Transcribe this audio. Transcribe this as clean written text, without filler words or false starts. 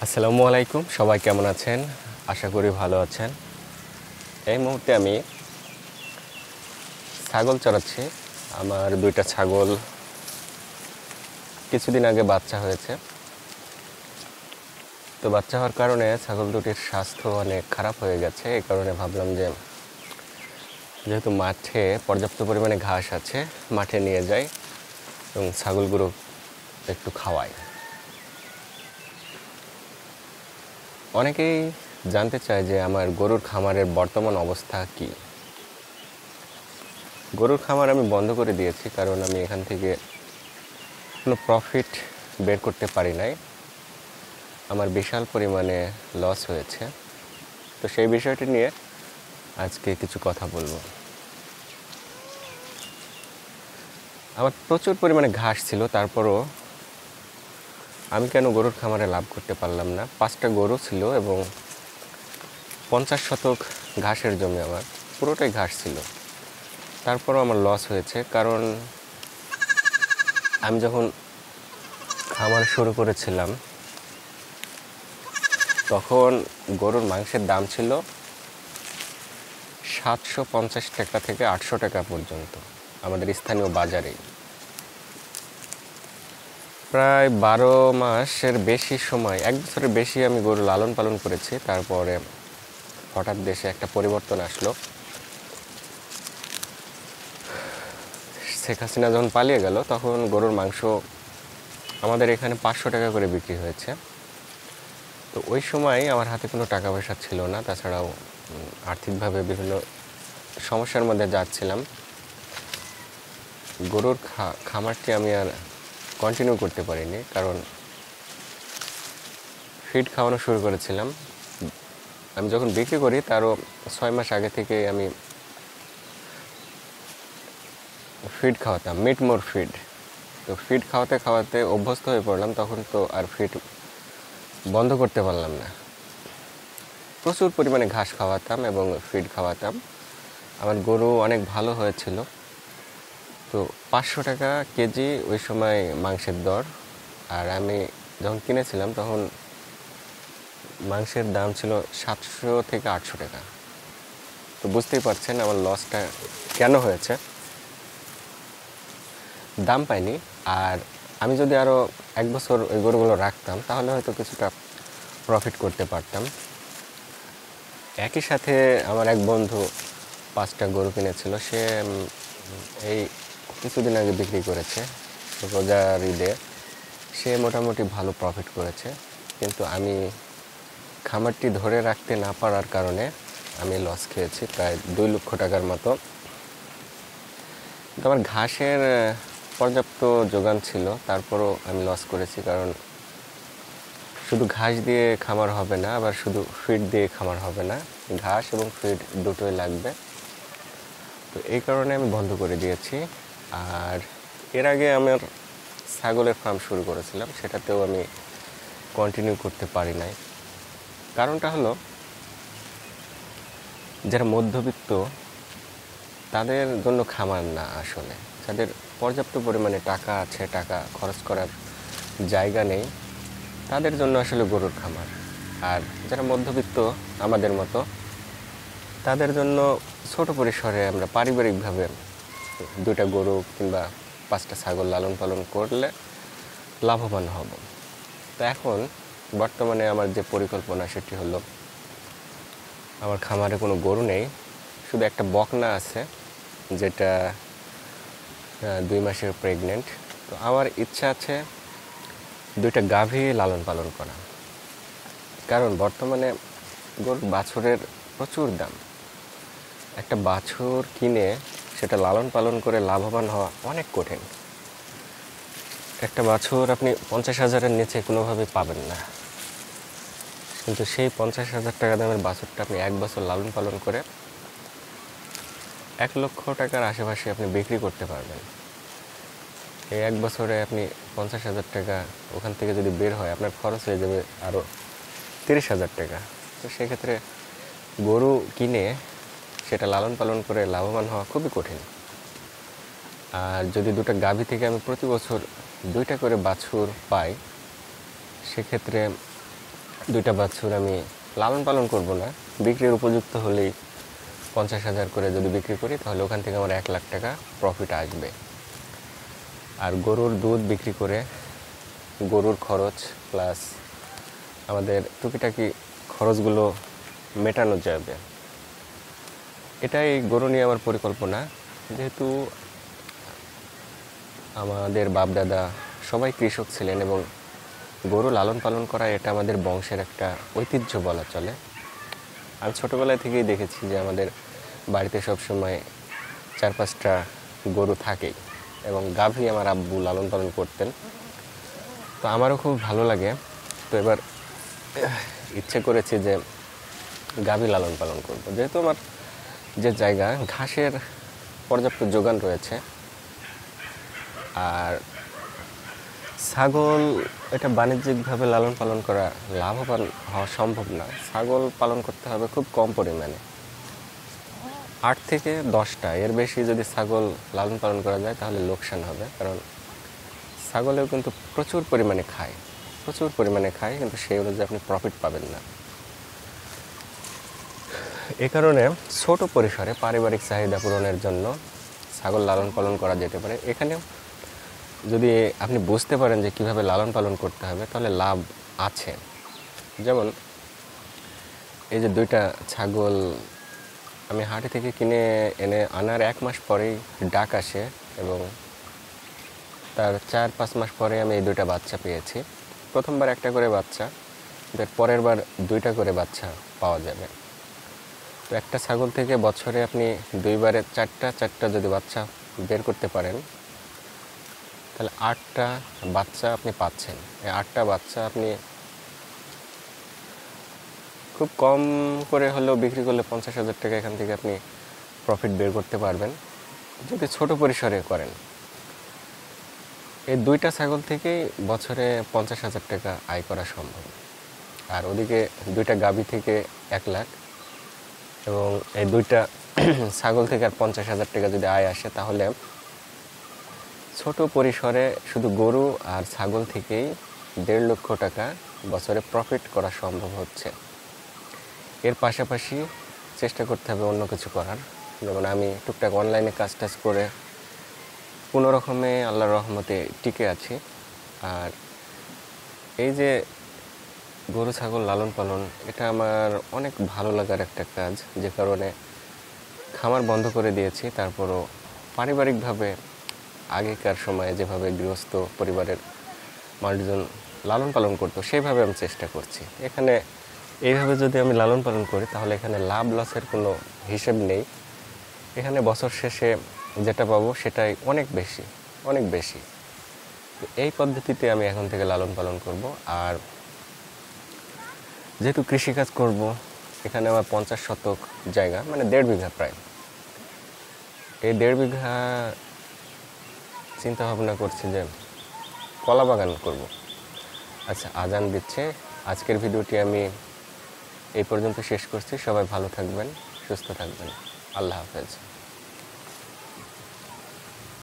আসসালামু আলাইকুম, সবাই কেমন আছেন? আশা করি ভালো আছেন। এই মুহূর্তে আমি ছাগল চড়াচ্ছি। আমার ২টা ছাগল কিছুদিন আগে বাচ্চা হয়েছে। তো বাচ্চা হওয়ার কারণে ছাগল দুটির স্বাস্থ্য অনেক খারাপ হয়ে গেছে। এই কারণে ভাবলাম যে যেহেতু মাঠে পর্যাপ্ত পরিমাণে ঘাস আছে, মাঠে নিয়ে যাই এবং ছাগলগুলো একটু খাওয়াই। অনেকেই জানতে চায় যে আমার গরুর খামারের বর্তমান অবস্থা কী। গরুর খামার আমি বন্ধ করে দিয়েছি, কারণ আমি এখান থেকে কোনো প্রফিট বের করতে পারি নাই। আমার বিশাল পরিমাণে লস হয়েছে। তো সেই বিষয়টি নিয়ে আজকে কিছু কথা বলবো। আমার প্রচুর পরিমাণে ঘাস ছিল, তারপরও আমি কেন গরুর খামারে লাভ করতে পারলাম না। 5টা গরু ছিল এবং 50 শতক ঘাসের জমি, আমার পুরোটাই ঘাস ছিল। তারপরও আমার লস হয়েছে, কারণ আমি যখন খামার শুরু করেছিলাম তখন গরুর মাংসের দাম ছিল 750 টাকা থেকে 800 টাকা পর্যন্ত আমাদের স্থানীয় বাজারে। প্রায় 12 মাসের বেশি সময়, 1 বছরের বেশি আমি গরু লালন পালন করেছি। তারপরে হঠাৎ দেশে একটা পরিবর্তন আসলো। শেখ হাসিনা যখন পালিয়ে গেল তখন গরুর মাংস আমাদের এখানে 500 টাকা করে বিক্রি হয়েছে। তো ওই সময় আমার হাতে কোনো টাকা পয়সা ছিল না, তাছাড়াও আর্থিকভাবে বিভিন্ন সমস্যার মধ্যে যাচ্ছিলাম। গরুর খামারটি আমি আর কন্টিনিউ করতে পারিনি, কারণ ফিড খাওয়ানো শুরু করেছিলাম। আমি যখন বিক্রি করি তারও 6 মাস আগে থেকে আমি ফিড খাওয়াতাম, মিট মোর ফিড। তো ফিড খাওয়াতে খাওয়াতে অভ্যস্ত হয়ে পড়লাম, তখন তো আর ফিড বন্ধ করতে পারলাম না। প্রচুর পরিমাণে ঘাস খাওয়াতাম এবং ফিড খাওয়াতাম। আমার গরু অনেক ভালো হয়েছিল। তো 500 টাকা কেজি ওই সময় মাংসের দর, আর আমি যখন কিনেছিলাম তখন মাংসের দাম ছিল 700 থেকে 800 টাকা। তো বুঝতেই পারছেন আমার লসটা কেন হয়েছে। দাম পাইনি, আর আমি যদি আরও 1 বছর ওই গরুগুলো রাখতাম তাহলে হয়তো কিছুটা প্রফিট করতে পারতাম। একই সাথে আমার এক বন্ধু 5টা গরু কিনেছিল, সে এই কিছুদিন আগে বিক্রি করেছে রোজার ঈদে। সে মোটামুটি ভালো প্রফিট করেছে, কিন্তু আমি খামারটি ধরে রাখতে না পারার কারণে আমি লস খেয়েছি প্রায় 2 লক্ষ টাকার মতো। কিন্তু আমার ঘাসের পর্যাপ্ত যোগান ছিল, তারপরও আমি লস করেছি, কারণ শুধু ঘাস দিয়ে খামার হবে না, আবার শুধু ফিড দিয়ে খামার হবে না, ঘাস এবং ফিড দুটোই লাগবে। তো এই কারণে আমি বন্ধ করে দিয়েছি। আর এর আগে আমার ছাগলের ফার্ম শুরু করেছিলাম, সেটাতেও আমি কন্টিনিউ করতে পারি নাই। কারণটা হলো, যারা মধ্যবিত্ত তাদের জন্য খামার না, আসলে যাদের পর্যাপ্ত পরিমাণে টাকা আছে, টাকা খরচ করার জায়গা নেই, তাদের জন্য আসলে গরুর খামার। আর যারা মধ্যবিত্ত আমাদের মতো, তাদের জন্য ছোট পরিসরে আমরা পারিবারিকভাবে 2টা গরু কিংবা 5টা ছাগল লালন পালন করলে লাভবান হব। তো এখন বর্তমানে আমার যে পরিকল্পনা সেটি হলো, আমার খামারে কোনো গরু নেই, শুধু একটা বকনা আছে যেটা 2 মাসের প্রেগনেন্ট। তো আমার ইচ্ছা আছে 2টা গাভী লালন পালন করা, কারণ বর্তমানে গরুর বাছুরের প্রচুর দাম। একটা বাছুর কিনে সেটা লালন পালন করে লাভবান হওয়া অনেক কঠিন। একটা বাছুর আপনি 50,000-এর নিচে কোনোভাবেই পাবেন না, কিন্তু সেই 50,000 টাকা দামের বাছুরটা আপনি 1 বছর লালন পালন করে 1 লক্ষ টাকার আশেপাশে আপনি বিক্রি করতে পারবেন। এই 1 বছরে আপনি 50,000 টাকা ওখান থেকে যদি বের হয়, আপনার খরচ হয়ে যাবে আরও 30,000 টাকা। তো সেক্ষেত্রে গরু কিনে সেটা লালন পালন করে লাভবান হওয়া খুবই কঠিন। আর যদি 2টা গাভী থেকে আমি প্রতি বছর 2টা করে বাছুর পাই, সেক্ষেত্রে দুইটা বাছুর আমি লালন পালন করব না, বিক্রির উপযুক্ত হলেই 50,000 করে যদি বিক্রি করি তাহলে ওখান থেকে আমার 1 লাখ টাকা প্রফিট আসবে। আর গরুর দুধ বিক্রি করে গরুর খরচ প্লাস আমাদের টুকিটাকি খরচগুলো মেটানো যাবে। এটাই গরু নিয়ে আমার পরিকল্পনা। যেহেতু আমাদের বাপ দাদা সবাই কৃষক ছিলেন এবং গরু লালন পালন করা এটা আমাদের বংশের একটা ঐতিহ্য বলা চলে। আমি ছোটোবেলায় থেকেই দেখেছি যে আমাদের বাড়িতে সবসময় 4-5টা গরু থাকেই এবং গাভী আমার আব্বু লালন পালন করতেন। তো আমারও খুব ভালো লাগে। তো এবার ইচ্ছে করেছি যে গাভী লালন পালন করব। যেহেতু আমার যে জায়গা ঘাসের পর্যাপ্ত যোগান রয়েছে, আর ছাগল এটা বাণিজ্যিকভাবে লালন পালন করা লাভবান হওয়া সম্ভব না। ছাগল পালন করতে হবে খুব কম পরিমাণে, 8 থেকে 10টা, এর বেশি যদি ছাগল লালন পালন করা যায় তাহলে লোকসান হবে। কারণ ছাগলেও কিন্তু প্রচুর পরিমাণে খায়, কিন্তু সেই অনুযায়ী আপনি প্রফিট পাবেন না। এ কারণে ছোট পরিসরে পারিবারিক চাহিদা পূরণের জন্য ছাগল লালন পালন করা যেতে পারে। এখানে যদি আপনি বুঝতে পারেন যে কিভাবে লালন পালন করতে হবে তাহলে লাভ আছে। যেমন এই যে 2টা ছাগল আমি হাটে থেকে কিনে এনে আনার 1 মাস পরেই ডাক আসে এবং তার 4-5 মাস পরে আমি এই 2টা বাচ্চা পেয়েছি। প্রথমবার 1টা করে বাচ্চা, পরের বার 2টা করে বাচ্চা পাওয়া যাবে। তো একটা ছাগল থেকে বছরে আপনি 2বারে 4টা যদি বাচ্চা বের করতে পারেন তাহলে 8টা বাচ্চা আপনি পাচ্ছেন। এই 8টা বাচ্চা আপনি খুব কম করে হলেও বিক্রি করলে 50,000 টাকা এখান থেকে আপনি প্রফিট বের করতে পারবেন যদি ছোট পরিসরে করেন। এই 2টা ছাগল থেকেই বছরে 50,000 টাকা আয় করা সম্ভব। আর ওদিকে 2টা গাভী থেকে 1 লাখ এবং এই 2টা ছাগল থেকে আর 50,000 টাকা যদি আয় আসে তাহলে ছোট পরিসরে শুধু গরু আর ছাগল থেকেই 1.5 লক্ষ টাকা বছরে প্রফিট করা সম্ভব হচ্ছে। এর পাশাপাশি চেষ্টা করতে হবে অন্য কিছু করার। যেমন আমি টুকটাক অনলাইনে কাজ করে কোনো রকমে আল্লাহর রহমতে টিকে আছি। আর এই যে গরু ছাগল লালন পালন এটা আমার অনেক ভালো লাগার একটা কাজ, যে কারণে খামার বন্ধ করে দিয়েছি। তারপরও পারিবারিকভাবে আগেকার সময়ে যেভাবে গৃহস্থ পরিবারের মানুষজন লালন পালন করতো সেইভাবে আমি চেষ্টা করছি। এখানে এইভাবে যদি আমি লালন পালন করি তাহলে এখানে লাভ লসের কোনো হিসেব নেই। এখানে বছর শেষে যেটা পাবো সেটাই অনেক বেশি। তো এই পদ্ধতিতে আমি এখন থেকে লালন পালন করব। আর যেহেতু কৃষিকাজ করব, এখানে আমার 50 শতক জায়গা, মানে 1.5 বিঘা প্রায়। এই 1.5 বিঘা চিন্তা ভাবনা করছি যে কলা বাগান করব। আচ্ছা, আজান দিচ্ছে। আজকের ভিডিওটি আমি এই পর্যন্ত শেষ করছি। সবাই ভালো থাকবেন, সুস্থ থাকবেন। আল্লাহ হাফেজ।